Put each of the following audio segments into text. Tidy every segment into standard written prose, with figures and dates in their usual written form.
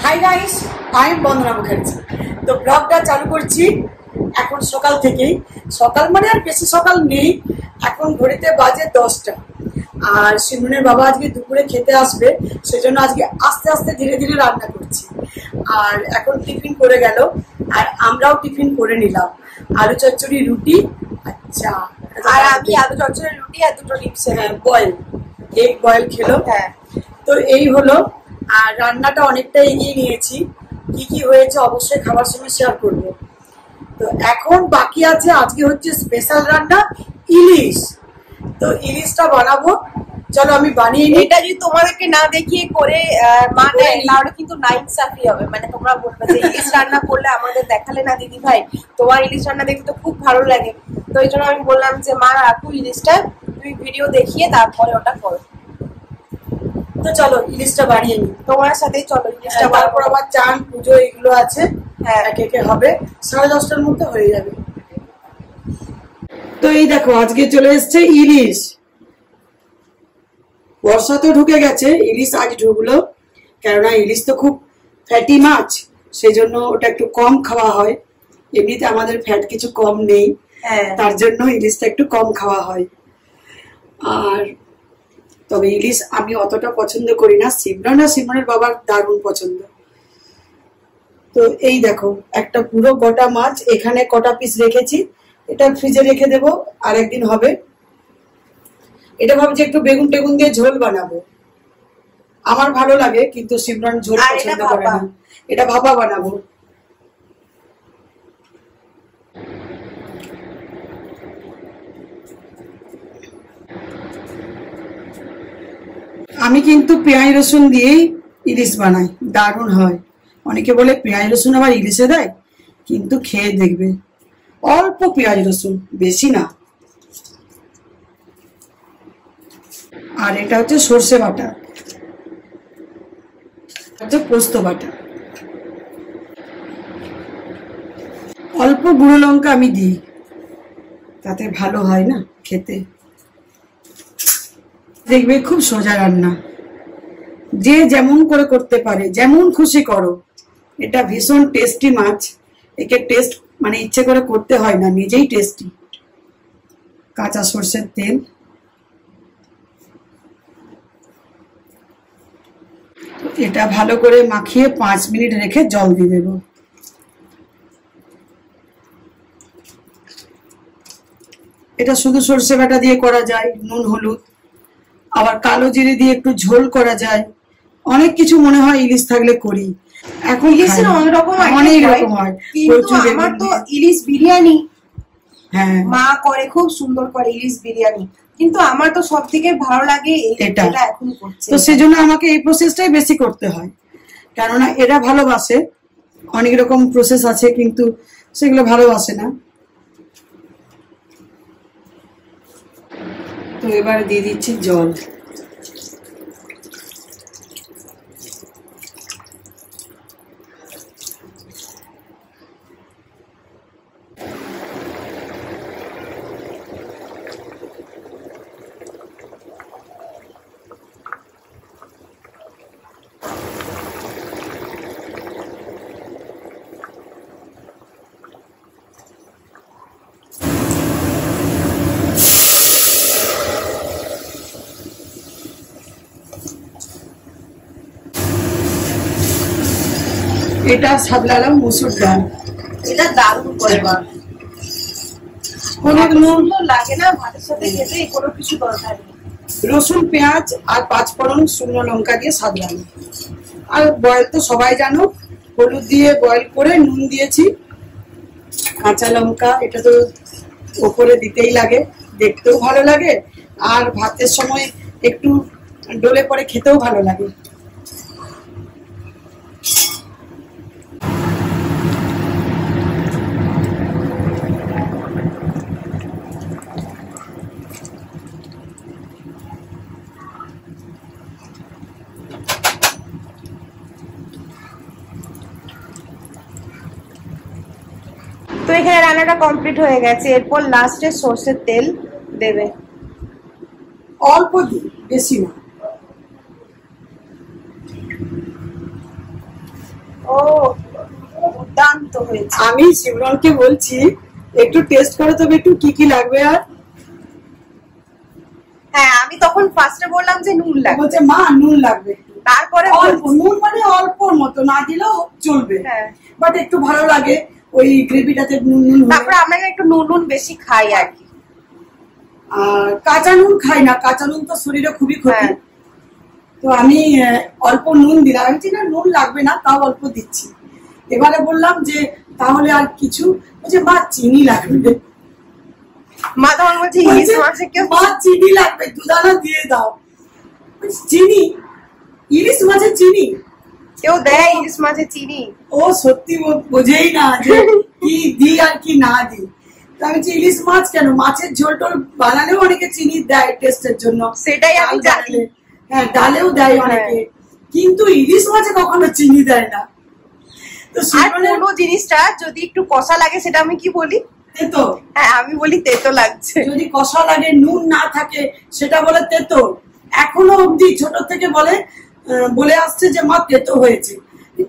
Hi guys, I am বন্দনা মুখার্জি। তো ব্লগটা চালু করছি এখন সকাল থেকেই। সকাল মানে আর বেশি সকাল নেই, এখন ঘড়িতে বাজে 10টা। আর সিমরনের বাবা আজকে দুপুরে খেতে আসবে, সেজন্য আজকে আস্তে আস্তে ধীরে ধীরে রান্না করছি। আর এখন টিফিন করে গেল, আর আমরাও টিফিন করে নিলাম। আলু চচ্চড়ি, রুটি। আচ্ছা, আর আমি আলু চচ্চড়ি, রুটি আর দুটো ডিম বয়েল, এগ বয়েল খেলো। হ্যাঁ, তো এই হলো। আর রান্নাটা অনেকটা এগিয়ে নিয়েছি। কি কি হয়েছে অবশ্যই খাবার সময় শেয়ার করব। তো এখন বাকি আছে, আজকে হচ্ছে স্পেশাল রান্না ইলিশ। তো ইলিশটা বানাবো, চলো আমি বানিয়ে নিই। এটা যদি তোমাদেরকে না দেখিয়ে করে মা নেয় তাহলে কিন্তু নাইনসাফি হবে, মানে তোমরা বলবে যে ইলিশ রান্না করলে আমাদের দেখালে না দিদি ভাই, তোমার ইলিশ রান্না দেখতে তো খুব ভালো লাগে। তো এই জন্য আমি বললাম যে মা রাখো ইলিশটা, তুমি ভিডিও দেখিয়ে তারপরে ওটা করো। তো চলো ইলিশটা বানিয়ে নিই, তোমার সাথেই চলো ইলিশটা। তারপর আবার চান পুজো এগুলো আছে, হ্যাঁ একে একে হবে। 10:30টার মধ্যে হয়ে যাবে। তো এই দেখো আজকে চলে এসছে ইলিশ। বর্ষা তো ঢুকে গেছে, ইলিশ আজ ঢুকলো। কেননা ইলিশ তো খুব ফ্যাটি মাছ, সেই জন্য ওটা একটু কম খাওয়া হয়। এমনিতে আমাদের ফ্যাট কিছু কম নেই, তার জন্য ইলিশটা একটু কম খাওয়া হয়। আর তবে ইলিশ আমি অতটা পছন্দ করি না, সিমরন আর সিমরনের বাবার দারুণ পছন্দ। তো এই দেখো একটা পুরো গোটা মাছ, এখানে কটা পিস রেখেছি, এটা ফ্রিজে রেখে দেবো, আর একদিন হবে। এটা ভাবছি একটু বেগুন টেগুন দিয়ে ঝোল বানাবো, আমার ভালো লাগে, কিন্তু সিমরন ঝোল পছন্দ করে না। এটা ভাপা বানাবো। আমি কিন্তু পেঁয়াজ রসুন দিয়েই ইলিশ বানাই, দারুণ হয়। অনেকে বলে পেঁয়াজ রসুন আবার ইলিশে দেয়, কিন্তু খেয়ে দেখবে অল্প পেঁয়াজ রসুন, বেশি না। আর এটা হচ্ছে সর্ষে বাটা, হচ্ছে পোস্ত বাটা। অল্প গুঁড়ো লঙ্কা আমি দিই, তাতে ভালো হয় না খেতে। দেখবে খুব সোজা রান্না, যে যেমন করে করতে পারে, যেমন খুশি করো। এটা ভীষণ টেস্টি মাছ, একে টেস্ট মানে ইচ্ছে করে করতে হয় না, নিজেই টেস্টি। কাঁচা সর্ষের তেল, এটা ভালো করে মাখিয়ে 5 মিনিট রেখে জল দিয়ে দেবো। এটা শুধু সর্ষে বাটা দিয়ে করা যায়, নুন হলুদ, আবার কালো জিরে দিয়ে একটু ঝোল করা যায়। অনেক কিছু মনে হয় ইলিশ থাকলে করি। এখন ইলিশের অনেক রকম হয়, কিন্তু আমার তো ইলিশ বিরিয়ানি মা করে, খুব সুন্দর করে ইলিশ বিরিয়ানি, কিন্তু আমার তো সব থেকে ভালো লাগে এটা এখন করছে। তো সেজন্য আমাকে এই প্রসেসটাই বেশি করতে হয়, কেননা এরা ভালোবাসে। অনেক রকম প্রসেস আছে, কিন্তু সেগুলো ভালোবাসে না। তো এবার দিয়ে দিচ্ছি জল। এটা সাদলালাম মুসুর ডাল, এটা দারুণ করে লাগে না ভাতের সাথে খেতে, কোনো কিছু দরকার নেই। রসুন, পেঁয়াজ আর 5 ফোড়ন, শুকনো লঙ্কা দিয়ে সাদলালাম। আর বয়েল তো সবাই জানো, হলুদ দিয়ে বয়েল করে নুন দিয়েছি, কাঁচা লঙ্কা এটা তো ওপরে দিতেই লাগে, দেখতেও ভালো লাগে, আর ভাতের সময় একটু ডলে পরে খেতেও ভালো লাগে। তো এখানে রান্নাটা কমপ্লিট হয়ে গেছে, এরপর লাস্টে সর্ষের তেল দেবে, অল্প দিই, বেশি না। ও দুর্দান্ত হয়েছে। আমি শিবরনকে বলছি একটু টেস্ট করে, তবে একটু কি কি লাগবে। আর হ্যাঁ, আমি তখন ফার্স্টে বললাম যে নুন লাগবে, বলছে মা নুন লাগবে, তারপরে অল্প নুন, মানে অল্পর মতো, না দিলেও চলবে, বাট একটু ভালো লাগে ওই গ্রেভিটাতে নুন নুন। তারপরে আমরা একটু নুন নুন বেশি খাই আর কি। আর কাঁচা নুন খাই না, কাঁচা নুন তো শরীরে খুবই ক্ষতি। তো আমি অল্প নুন দিলাম, আমি না নুন লাগবে না, তাও অল্প দিচ্ছি। এবারে বললাম যে তাহলে আর কিছু, বলছে মা চিনি লাগবে। মা তখন বলছে ইলিশ মাছে মা চিনি লাগবে, দুদানা দিয়ে দাও। চিনি? ইলিশ মাছে চিনি কেউ দেয়? ইলিশ মাছে চিনি? ও সত্যি বোঝেই না যে কি দিই আর কি না দিই। আমি ইলিশ মাছ কেন, মাছের ঝোল টোল বানালেও অনেকে চিনি দেয় টেস্টের জন্য, সেটাই আমি জানি। হ্যাঁ, ডালেও দেয় অনেকে, কিন্তু ইলিশ মাছে কখনো চিনি দেয় না। তো কোনো জিনিসটা যদি একটু কষা লাগে সেটা আমি কি বলি? তেতো। হ্যাঁ, আমি বলি তেতো লাগছে। যদি কষা লাগে, নুন না থাকে, সেটা বলে তেতো। এখনো অব্দি ছোট থেকে বলে আসছে যে মা তেতো হয়েছে।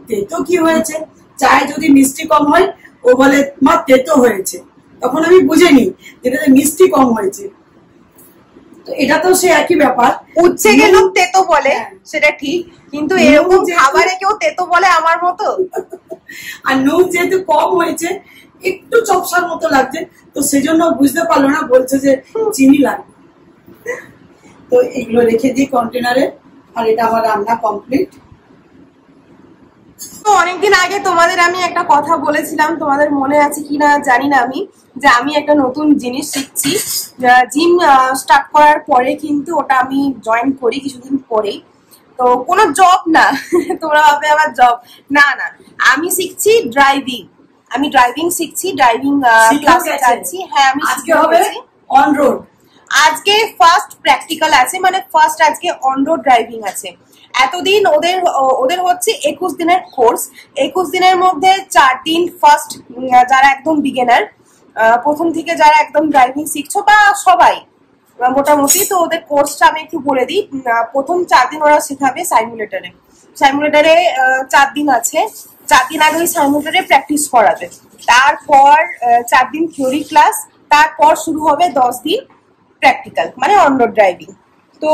তেতো কি হয়েছে? চায় যদি মিষ্টি কম হয়, ও বলে মা তেতো হয়েছে, তখন আমি বুঝিনি যেটাতে মিষ্টি কম হয়েছে। তো এটা তো সে একই ব্যাপার। উচ্ছে কে লোক তেতো বলে, সেটা ঠিক, কিন্তু এরকম খাবারে কেউ তেতো বলে আমার মতো? আর নুন যেহেতু কম হয়েছে, একটু চপসার মতো লাগছে, তো সেজন্য বুঝতে পারলো না, বলছে যে চিনি লাগবে। তো এগুলো রেখে দিই কন্টেনারে, আর এটা আমার রান্না কমপ্লিট। তো অনেকদিন আগে তোমাদের আমি একটা কথা বলেছিলাম, তোমাদের মনে আছে কিনা জানি না, আমি যে আমি একটা নতুন জিনিস শিখছি। জিম স্টার্ট করার পরে কিন্তু ওটা আমি জয়েন করি কিছুদিন পরেই। তো কোনো জব না, তোমরা ভাবে আবার জব, না না, আমি শিখছি ড্রাইভিং। আমি ড্রাইভিং শিখছি, ড্রাইভিং ক্লাসে যাচ্ছি। হ্যাঁ, আমি আজকে হবে অন রোড। আজকে ফার্স্ট প্র্যাকটিক্যাল আছে, মানে ফার্স্ট আজকে অন রোড ড্রাইভিং আছে। এতদিন ওদের হচ্ছে 21 দিনের কোর্স। 21 দিনের মধ্যে 4 দিন ফার্স্ট, যারা একদম বিগিনার, প্রথম থেকে যারা একদম ড্রাইভিং শিখছো বা সবাই মোটামুটি, তো ওদের কোর্সটা আমি একটু বলে দিই। প্রথম 4 দিন ওরা শেখাবে সাইমুলেটরে। 4 দিন আছে, 4 দিন আগে ওই সাইমুলেটরে প্র্যাকটিস করাবে। তারপর 4 দিন থিওরি ক্লাস, তারপর শুরু হবে 10 দিন প্র্যাকটিক্যাল, মানে অন রোড ড্রাইভিং। তো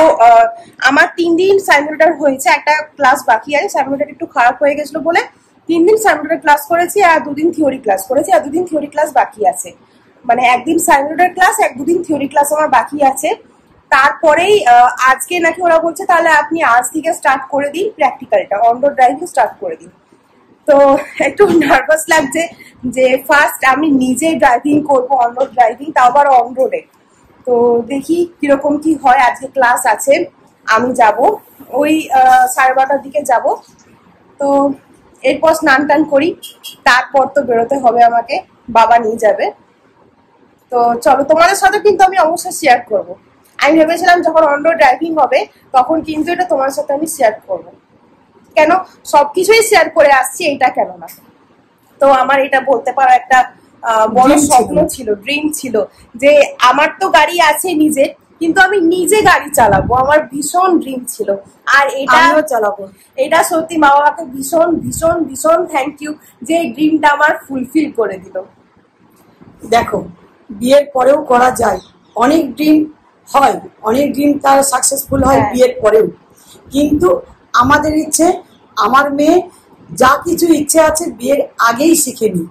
আমার 3 দিন সাইমুলেটর হয়েছে, একটা ক্লাস বাকি আছে। সাইমুলেটর একটু খারাপ হয়ে গেছিল বলে 3 দিন সাইমুলেটর ক্লাস করেছি, আর 2 দিন থিওরি ক্লাস করেছি, আর 2 দিন থিওরি ক্লাস বাকি আছে। মানে একদিন সাইমুলেটর ক্লাস, 1-2 দিন থিওরি ক্লাস আমার বাকি আছে। তারপরেই আজকে নাকি ওরা বলছে তাহলে আপনি আজ থেকে স্টার্ট করে দিন প্র্যাকটিক্যালটা, অন রোড ড্রাইভিং স্টার্ট করে দিন। তো একটু নার্ভাস লাগছে যে ফার্স্ট আমি নিজে ড্রাইভিং করবো, অন রোড ড্রাইভিং, তাও আবার অন রোডে। তো দেখি কিরকম কি হয়। আজকে ক্লাস আছে, আমি যাব ওই 12:30টার দিকে যাব। তো এরপর স্নান টান করি, তারপর তো বেরোতে হবে আমাকে, বাবা নিয়ে যাবে। তো চলো, তোমাদের সাথে কিন্তু আমি অবশ্যই শেয়ার করব। আমি ভেবেছিলাম যখন অন রোড ড্রাইভিং হবে তখন কিন্তু এটা তোমার সাথে আমি শেয়ার করব, কেন সবকিছুই শেয়ার করে আসছি, এটা কেন না। তো আমার এটা বলতে পারো একটা বড় স্বপ্ন ছিল, ড্রিম ছিল, যে আমার তো গাড়ি আছে নিজে, কিন্তু আমি নিজে গাড়ি চালাবো, আমার ভীষণ ড্রিম ছিল। আর এটা চালাবো, এটা সত্যি মা বাবাকে ভীষণ ভীষণ ভীষণ থ্যাংক ইউ যে এই ড্রিমটা আমার ফুলফিল করে দিল। দেখো, বিয়ের পরেও করা যায়, অনেক ড্রিম হয়, অনেক ড্রিম তার সাকসেসফুল হয় বিয়ের পরেও, কিন্তু আমাদের ইচ্ছে, আমার মেয়ে যা কিছু ইচ্ছে আছে বিয়ের আগেই শিখে নি,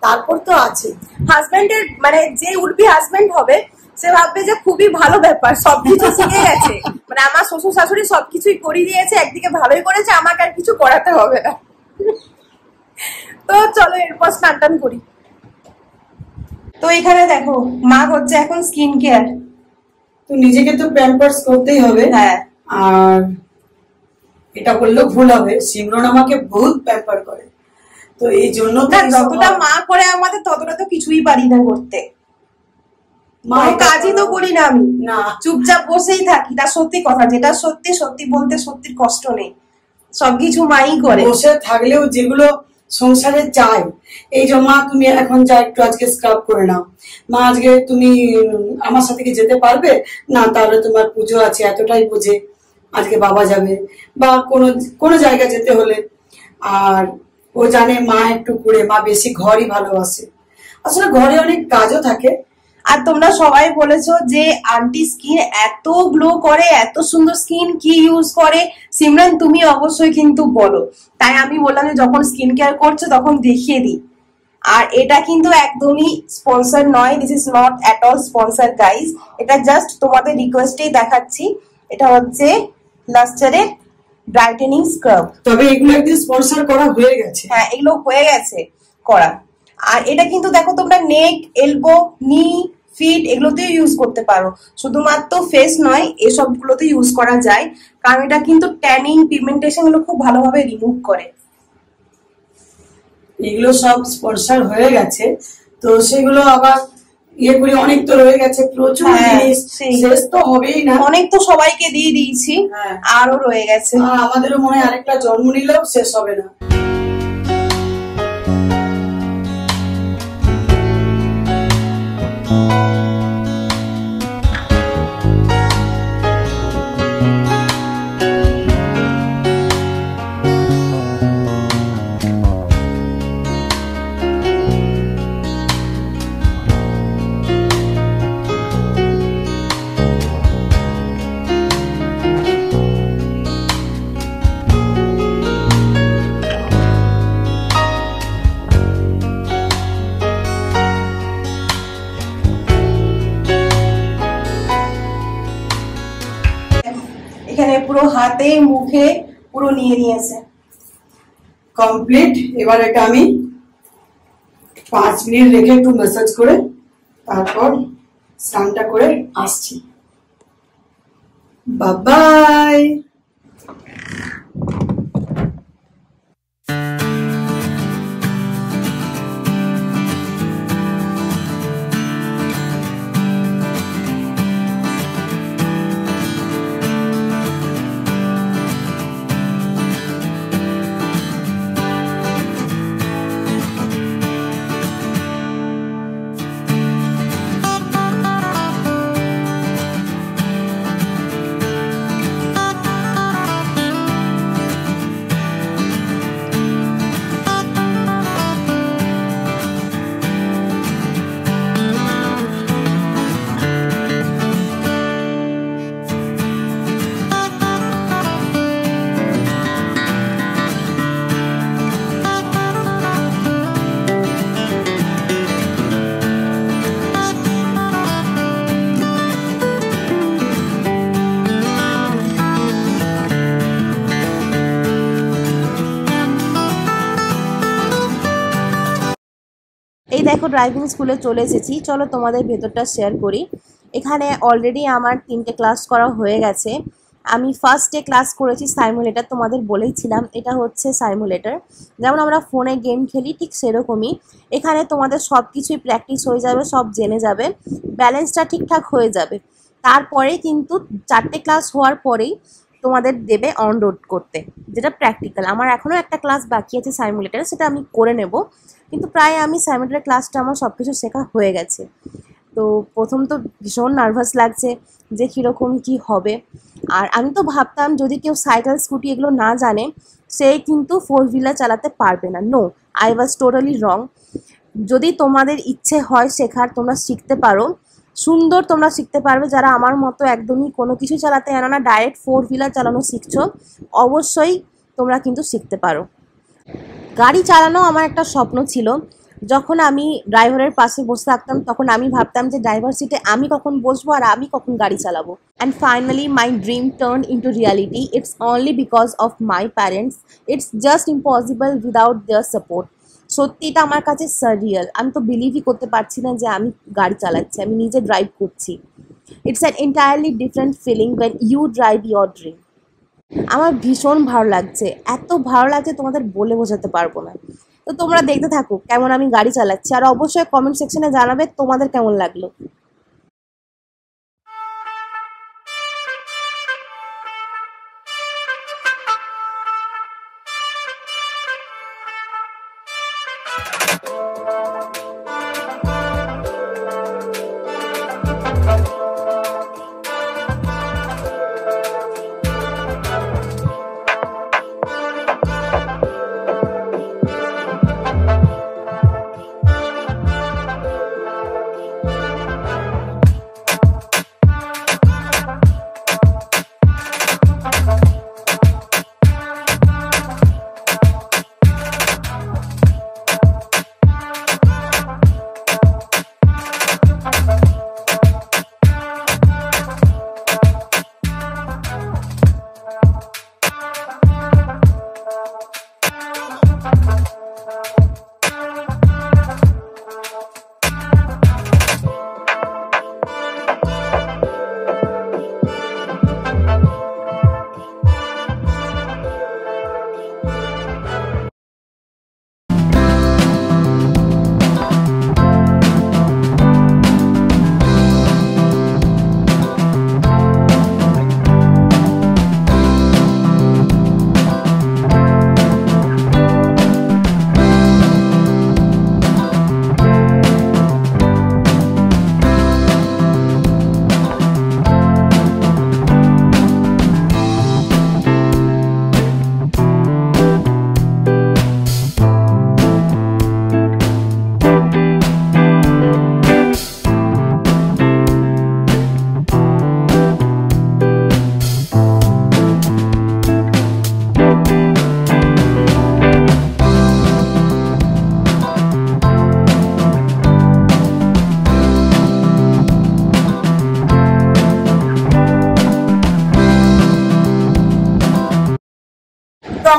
তারপর তো আছে হাজবেন্ডের, মানে যে উঠবি হাজবেন্ড হবে সে ভাববে যে খুবই ভালো ব্যাপার, সবকিছু শিখে গেছে, মানে আমার শ্বশুর শাশুড়ি সবকিছুই করিয়ে দিয়েছে, একদিকে ভালোই করেছে, আমাকে আর কিছু করাতে হবে না। তো চলো এরপর স্নান টান করি। তো এখানে দেখো মা হচ্ছে এখন স্কিন কেয়ার। তো নিজেকে তো প্যাম্পার্স করতেই হবে। হ্যাঁ, আর এটা বললেও ভুল হবে, সিমরন আমাকে বহুত প্যাম্পার করে, তো এই জন্য যতটা মা করে আমাদের ততটা তো কিছুই পারি না করতে, কাজই তো করি না আমি, না চুপচাপ বসেই থাকি। তা সত্যি কথা, যেটা সত্যি সত্যি বলতে সত্যির কষ্ট নেই, সবকিছু মাই করে। বসে থাকলেও যেগুলো সংসারে চাই, এই যে মা তুমি এখন যা একটু আজকে স্ক্রাব করে নাও, মা আজকে তুমি আমার সাথে কি যেতে পারবে না, তাহলে তোমার পুজো আছে, এতটাই বুঝে আজকে বাবা যাবে, বা কোনো জায়গা যেতে হলে। আর ও জানে মা একটু করে, মা বেশি ঘরই ভালোবাসে। আসলে ঘরে অনেক কাজও থাকে। আর তোমরা সবাই বলেছো যে আন্টি স্কিন এত গ্লো করে, এত সুন্দর স্কিন, কি ইউজ করে। সিমরান তুমি অবশ্যই কিন্তু বলো, তাই আমি বললাম যে যখন স্কিন কেয়ার করছো তখন দেখিয়ে দিই। আর এটা কিন্তু একদমই স্পন্সর নয়, this is not at all sponsor guys, এটা জাস্ট তোমাদের রিকোয়েস্টেই দেখাচ্ছি। এটা হচ্ছে লাস্টারের ব্রাইটেনিং স্ক্রাব। তবে এগুলো একদিন স্পন্সর করা হয়ে গেছে। হ্যাঁ, এগুলো হয়ে গেছে করা। আর এটা কিন্তু দেখো তোমরা নেক, এলবো, নি, ফিট এগুলোতেও ইউজ করতে পারো, শুধুমাত্র ফেস নয়, এসবগুলোতে ইউজ করা যায়, কারণ এটা কিন্তু ট্যানিং, পিগমেন্টেশন গুলো খুব ভালোভাবে রিমুভ করে। এগুলো সব স্পন্সর হয়ে গেছে, তো সেগুলো আবার ইয়ে করে অনেক তো রয়ে গেছে, প্রচুর জিনিস, শেষ তো হবেই না। অনেক তো সবাইকে দিয়ে দিয়েছি, আরো রয়ে গেছে। আমাদেরও মনে হয় আরেকটা জন্ম নিলেও শেষ হবে না। এখানে পুরো হাতে মুখে পুরো নিয়ে নিয়েছে, কমপ্লিট। এবার এটা আমি 5 মিনিট রেখে একটু ম্যাসাজ করে তারপর স্নানটা করে আসছি। বাই। এই দেখো ড্রাইভিং স্কুলে চলে এসেছি, চলো তোমাদের ভেতরটা শেয়ার করি। এখানে অলরেডি আমার 3টে ক্লাস করা হয়ে গেছে। আমি ফার্স্টে ক্লাস করেছি সাইমুলেটার, তোমাদের বলেইছিলাম এটা হচ্ছে সাইমুলেটার, যেমন আমরা ফোনে গেম খেলি ঠিক সেরকমই। এখানে তোমাদের সব কিছুই প্র্যাকটিস হয়ে যাবে, সব জেনে যাবে, ব্যালেন্সটা ঠিকঠাক হয়ে যাবে। তারপরে কিন্তু 4টে ক্লাস হওয়ার পরেই তোমাদের দেবে অন রোড করতে, যেটা প্র্যাকটিক্যাল। আমার এখনও একটা ক্লাস বাকি আছে সাইমুলেটারে, সেটা আমি করে নেব, কিন্তু প্রায় আমি সাইমুলেটার ক্লাসটা আমার সব কিছু শেখা হয়ে গেছে। তো প্রথম তো ভীষণ নার্ভাস লাগছে যে কীরকম কী হবে। আর আমি তো ভাবতাম যদি কেউ সাইকেল, স্কুটি এগুলো না জানে সে কিন্তু 4 হুইলার চালাতে পারবে না। No, I was totally wrong. যদি তোমাদের ইচ্ছে হয় শেখার, তোমরা শিখতে পারো, সুন্দর তোমরা শিখতে পারবে। যারা আমার মতো একদমই কোনো কিছু চালাতে জানো না, ডাইরেক্ট 4 হুইলার চালানো শিখছো, অবশ্যই তোমরা কিন্তু শিখতে পারো। গাড়ি চালানো আমার একটা স্বপ্ন ছিল। যখন আমি ড্রাইভারের পাশে বসে থাকতাম তখন আমি ভাবতাম যে ড্রাইভার সিটে আমি কখন বসবো আর আমি কখন গাড়ি চালাবো। And finally my dream turn into reality. It's only because of my parents. It's just impossible without their support. সত্যি এটা আমার কাছে সাররিয়াল। আমি তো বিলিভই করতে পারছি না যে আমি গাড়ি চালাচ্ছি, আমি নিজে ড্রাইভ করছি। It's an entirely different feeling when you drive your dream. আমার ভীষণ ভালো লাগছে, এত ভালো লাগছে তোমাদের বলে বোঝাতে পারবো না। তো তোমরা দেখতে থাকো কেমন আমি গাড়ি চালাচ্ছি, আর অবশ্যই কমেন্ট সেকশনে জানাবে তোমাদের কেমন লাগলো।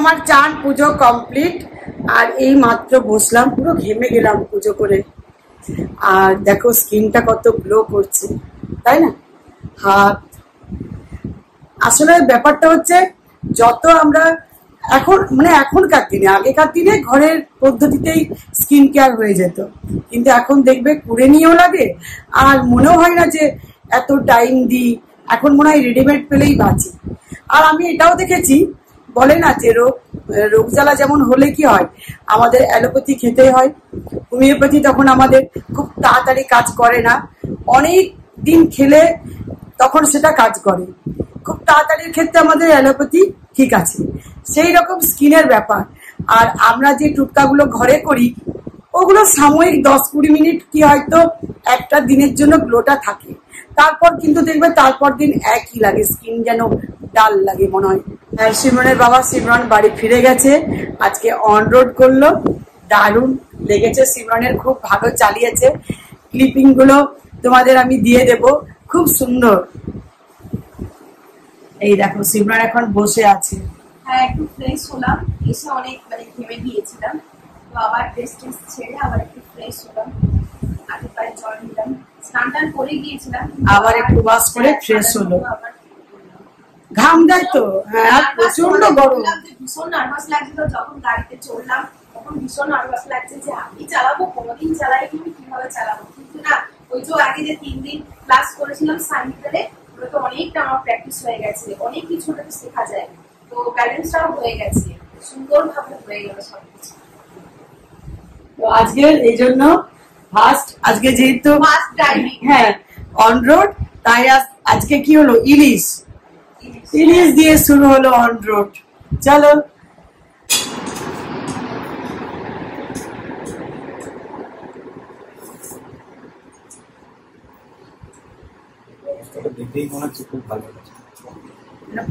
আমার চান পুজো কমপ্লিট, আর এই মাত্র বসলাম, পুরো ঘেমে গেলাম পুজো করে। আর দেখো স্কিনটা কত গ্লো করছে, তাই না? হাত, আসলে ব্যাপারটা হচ্ছে যত আমরা এখন মানে এখনকার দিনে, আগেকার দিনে ঘরের পদ্ধতিতেই স্কিন কেয়ার হয়ে যেত, কিন্তু এখন দেখবে করে নিয়েও লাগে, আর মনেও হয় না যে এত টাইম দিই। এখন মনে হয় রেডিমেড পেলেই বাঁচি। আর আমি এটাও দেখেছি, বলে না যে রোগ জ্বালা যেমন হলে কি হয়, আমাদের অ্যালোপ্যাথি খেতে হয়, হোমিওপ্যাথি তখন আমাদের খুব তাড়াতাড়ি কাজ করে না, অনেক দিন খেলে তখন সেটা কাজ করে। খুব তাড়াতাড়ির ক্ষেত্রে আমাদের অ্যালোপ্যাথি ঠিক আছে, সেই রকম স্কিনের ব্যাপার। আর আমরা যে টুটকাগুলো ঘরে করি ওগুলো সাময়িক 10-20 মিনিট কি হয়তো একটা দিনের জন্য গ্লোটা থাকে, তারপর কিন্তু দেখবে তারপর দিন একই লাগে, স্কিন যেন ডাল লাগে মনে হয়। আর সিমরনের বাবা সিমরন বাড়ি ফিরে গেছে, আজকে অন রোড করলো, দারুণ লেগেছে। সিমরনের খুব ভালো চালিয়েছে, ক্লিপিং গুলো তোমাদের আমি দিয়ে দেব, খুব সুন্দর। এই দেখো সিমরন এখন বসে আছে। হ্যাঁ, একটু ফ্রেশ হলাম, এসে অনেক মানে ঘেমে গিয়েছিলাম, তো আবার ড্রেস ছেড়ে আবার একটু ফ্রেশ হলাম, আগে পায়ে জল নিলাম, স্নান টান করে গিয়েছিলাম, আবার একটু ওয়াশ করে ফ্রেশ হলো। ঘাম দেয় তো, হ্যাঁ প্রচন্ড গরম, ভীষণ নার্ভাস লাগছিল যখন গাড়িতে চললাম, তখন ভীষণ নার্ভাস লাগছে যে আমি চালাবো, কোনোদিন চালাই কিন্তু কিভাবে চালাবো। কিন্তু না, ওই যে আগে যে 3 দিন ক্লাস করেছিলাম সাইকেলে, ওটা তো অনেকটা আমার প্র্যাকটিস হয়ে গেছে, অনেক কিছু ওটাতে শেখা যায়, তো ব্যালেন্সটাও হয়ে গেছে, সুন্দরভাবে হয়ে গেল সবকিছু। তো আজকে এই জন্য ফার্স্ট, আজকে যেহেতু ফার্স্ট ড্রাইভিং, হ্যাঁ অন রোড, তাই আজকে কি হলো, ইলিশ দিয়ে শুরু হলো অন রোড। চলো দেখেই মনে হচ্ছে খুব ভালো।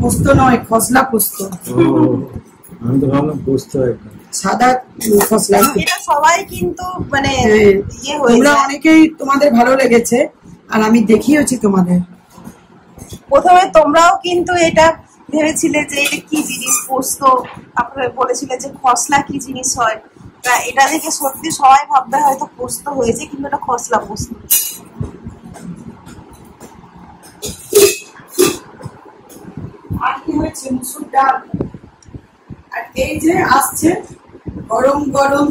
পোস্ত নয়, খসলা পোস্ত। আমি তো ভাবলাম পোস্ত একদম সাদা খসলা। এটা সবাই কিন্তু মানে ইয়ে হয়ে তোমরা যায়, অনেকেই তোমাদের ভালো লেগেছে, আর আমি দেখিয়েছি তোমাদের। প্রথমে তোমরাও কিন্তু এটা ভেবেছিলে যে এটা কি জিনিস পোস্ত, তারপরে বলেছিলে যে খসলা কি জিনিস হয়, এটা দেখে সত্যি সবাই ভাববে হয়তো পোস্ত হয়েছে, কিন্তু এটা খসলা পোস্ত। আর কি হয়েছে, মুসুর ডাল, আর এই যে আসছে গরম গরম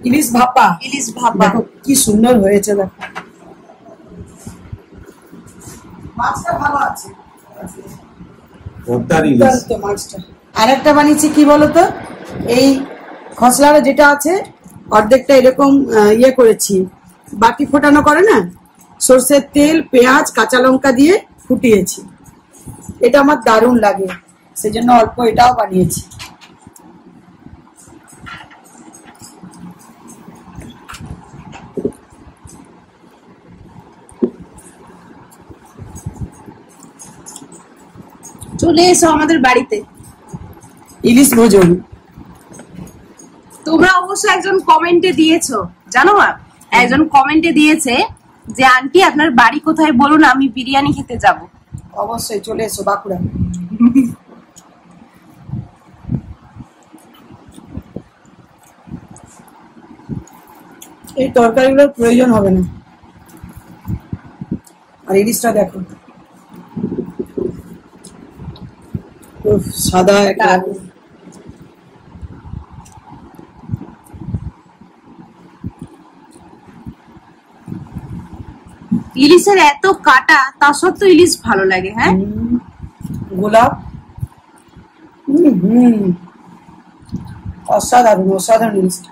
ইলিশ ভাপা। ইলিশ ভাপা দেখো কি সুন্দর হয়েছে, দেখো মাছটা ভালো আছে, মাছটা। আর একটা বানিয়েছি কি বলতো, এই খসলার যেটা আছে অর্ধেকটা এরকম ইয়ে করেছি, বাটি ফোটানো করে না, সর্ষের তেল, পেঁয়াজ, কাঁচা লঙ্কা দিয়ে ফুটিয়েছি, এটা আমার দারুণ লাগে, সেজন্য অল্প এটাও বানিয়েছি। চলে এসো আমাদের বাড়িতে ইলিশ ভোজন। তোমরা অবশ্য একজন কমেন্টে দিয়েছো, জানো মা, একজন কমেন্টে দিয়েছে যে আন্টি আপনার বাড়ি কোথায় বলুন, আমি বিরিয়ানি খেতে যাব। অবশ্যই চলে এসো বাঁকুড়া। এই তরকারিগুলোর প্রয়োজন হবে না। আর ইলিশটা দেখো, সাদা একটা, ইলিশের এত কাটা, তা সত্ত্বেও ইলিশ ভালো লাগে। হ্যাঁ, গোলাপ, অসাধারণ অসাধারণ ইলিশটা।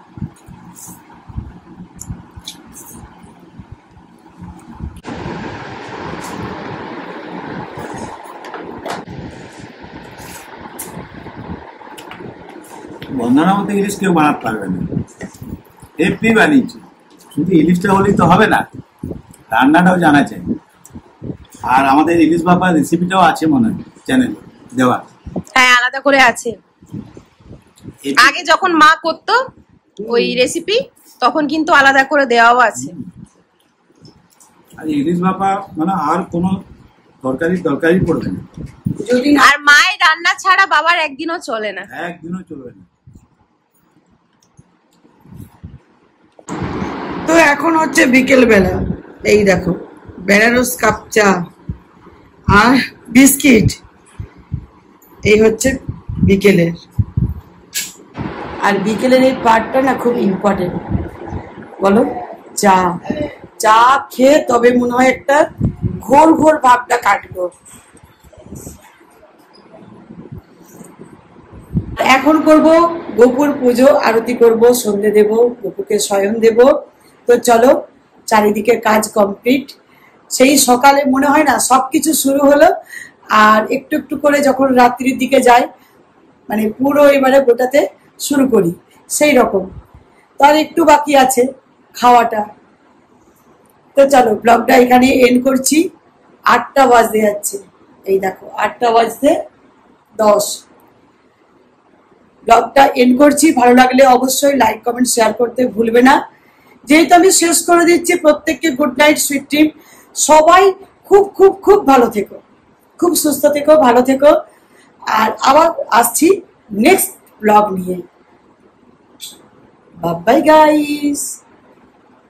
বন্ধনার মতো ইলিশ কেউ বানাতে পারবে না, এমনি বানিয়েছে, শুধু ইলিশটা হলেই তো হবে না, রান্নাটাও জানা চাই। আর আমাদের ইলিশ ভাপার রেসিপিটাও আছে মনে হয় চ্যানেলে দেওয়া, হ্যাঁ আলাদা করে আছে। আগে যখন মা করতো ওই রেসিপি, তখন কিন্তু আলাদা করে দেওয়াও আছে। আর ইলিশ ভাপা মানে আর কোনো তরকারি পড়বে না। আর মায়ের রান্না ছাড়া বাবার একদিনও চলে না, একদিনও চলবে না। তো এখন হচ্ছে বিকেল বেলা, এই দেখো বেনারস কাপ চা আর বিস্কিট, এই হচ্ছে বিকেলের। আর বিকেলের এই পার্টটা না খুব ইম্পর্টেন্ট, বলো? চা চা খেয়ে তবে মনে হয় একটা ঘোর ঘোর ভাবটা কাটবো। এখন করব গোপুর পুজো, আরতি করব, সন্ধে দেব, গোপুকে শয়ন দেব। তো চলো, চারিদিকে কাজ কমপ্লিট। সেই সকালে মনে হয় না সবকিছু শুরু হলো, আর একটু একটু করে যখন রাত্রির দিকে যায়, মানে পুরো এবারে গোটাতে শুরু করি সেই রকম। তার একটু বাকি আছে খাওয়াটা। তো চলো ব্লগটা এখানে এন্ড করছি। 8টা বাজতে যাচ্ছে, এই দেখো 8টা বাজতে 10। ব্লগটা এন্ড করছি। ভালো লাগলে অবশ্যই লাইক কমেন্ট শেয়ার করতে ভুলবে না। যেহেতু আমি শেষ করে দিচ্ছি, প্রত্যেককে গুড নাইট, সুইট ড্রিম। সবাই খুব খুব খুব ভালো থেকো, খুব সুস্থ থেকো, ভালো থেকো। আর আবার আসছি নেক্সট ব্লগ নিয়ে। Bye bye guys.